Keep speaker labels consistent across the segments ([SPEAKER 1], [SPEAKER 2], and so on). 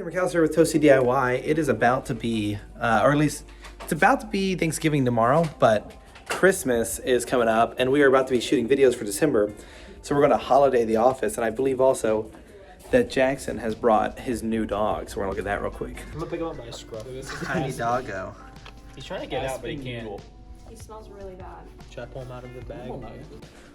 [SPEAKER 1] McAllister with Toasty DIY. It is about to be, or at least it's about to be Thanksgiving tomorrow, but Christmas is coming up and we are about to be shooting videos for December. So we're going to holiday the office, and I believe also that Jackson has brought his new dog. So we're going to look at that real quick.
[SPEAKER 2] I'm going to pick him up by a scruff.
[SPEAKER 1] Tiny doggo.
[SPEAKER 2] He's trying to get out, but he can't.
[SPEAKER 3] He smells really bad.
[SPEAKER 2] Should I pull him out of the bag?
[SPEAKER 1] All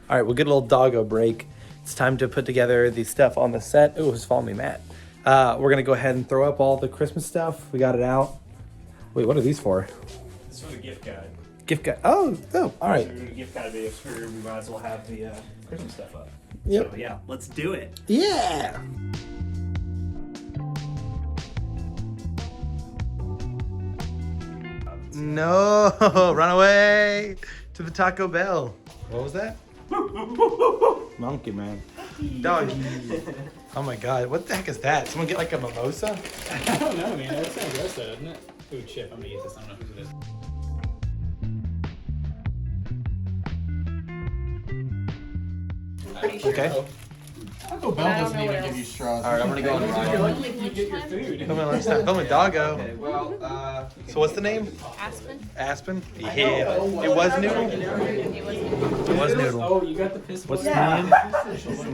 [SPEAKER 1] right, we'll get a little doggo break. It's time to put together the stuff on the set. Oh, who's following me, Matt? We're going to go ahead and throw up all the Christmas stuff. We got it out. Wait, what are these for?
[SPEAKER 4] It's for the gift guide.
[SPEAKER 1] Gift guide. Oh, all right.
[SPEAKER 4] So we're doing a gift guide video, so we might as well have the Christmas stuff up.
[SPEAKER 1] Yep.
[SPEAKER 4] So yeah, let's do it.
[SPEAKER 1] Yeah. No, run away to the Taco Bell. What was that? Monkey man. Doggy. Oh my God, what the heck is that? Someone get like a mimosa?
[SPEAKER 2] I don't know, man. That's kind of gross, though, isn't it? Food chip. I'm gonna eat this. I don't know whose it is.
[SPEAKER 3] Pretty sure.
[SPEAKER 1] Okay.
[SPEAKER 2] Taco
[SPEAKER 3] Bell doesn't even give you
[SPEAKER 5] straws.
[SPEAKER 1] All right, I'm gonna go on
[SPEAKER 2] You're
[SPEAKER 1] Ryan.
[SPEAKER 2] lucky if you get your food.
[SPEAKER 1] Come on, let's start. Film a doggo.
[SPEAKER 5] Okay, well,
[SPEAKER 1] So what's the name?
[SPEAKER 3] Aspen.
[SPEAKER 1] Aspen? Yeah. It was Noodle? It was Noodle.
[SPEAKER 2] Oh, you got the piss.
[SPEAKER 1] What's the
[SPEAKER 2] boy?
[SPEAKER 1] name?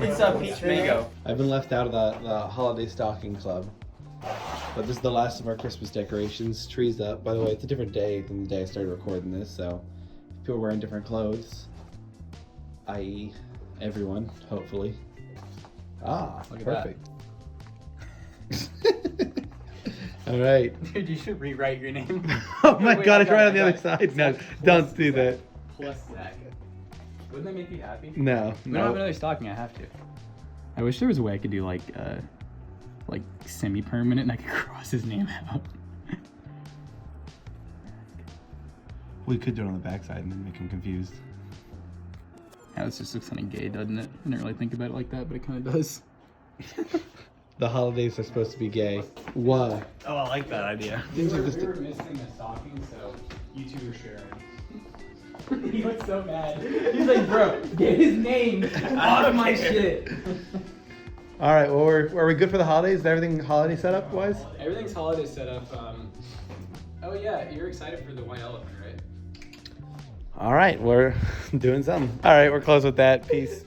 [SPEAKER 5] it's a peach mango.
[SPEAKER 6] I've been left out of the holiday stocking club. But this is the last of our Christmas decorations. Trees up. By the way, it's a different day than the day I started recording this, so people are wearing different clothes. I.e. everyone, hopefully. Ah,
[SPEAKER 5] Look at
[SPEAKER 6] perfect. All right.
[SPEAKER 2] Dude, you should rewrite your name.
[SPEAKER 6] Oh my
[SPEAKER 2] Wait,
[SPEAKER 6] God,
[SPEAKER 2] I
[SPEAKER 6] it's
[SPEAKER 2] got
[SPEAKER 6] right
[SPEAKER 2] it,
[SPEAKER 6] on the
[SPEAKER 2] I
[SPEAKER 6] other
[SPEAKER 2] got
[SPEAKER 6] side. No, don't do that.
[SPEAKER 2] Plus Zach. Wouldn't that make you happy?
[SPEAKER 6] No,
[SPEAKER 7] We don't have
[SPEAKER 6] no.
[SPEAKER 7] another stocking. I have to. I wish there was a way I could do like semi-permanent and I could cross his name out.
[SPEAKER 6] We could do it on the backside and then make him confused.
[SPEAKER 7] Yeah, this just looks kind of gay, doesn't it? I didn't really think about it like that, but it kind of does.
[SPEAKER 6] The holidays are supposed to be gay. Why?
[SPEAKER 4] Oh, I like that idea.
[SPEAKER 6] Things are just.
[SPEAKER 2] We were missing a stocking, so you two are sharing. He looks so mad. He's like, bro, get his name off my shit.
[SPEAKER 6] All right. Well, are we good for the holidays? Is everything holiday setup wise?
[SPEAKER 2] Everything's holiday set up. Oh yeah, you're excited for the white elephant, right?
[SPEAKER 6] All right. We're doing something. All right. We're close with that. Peace.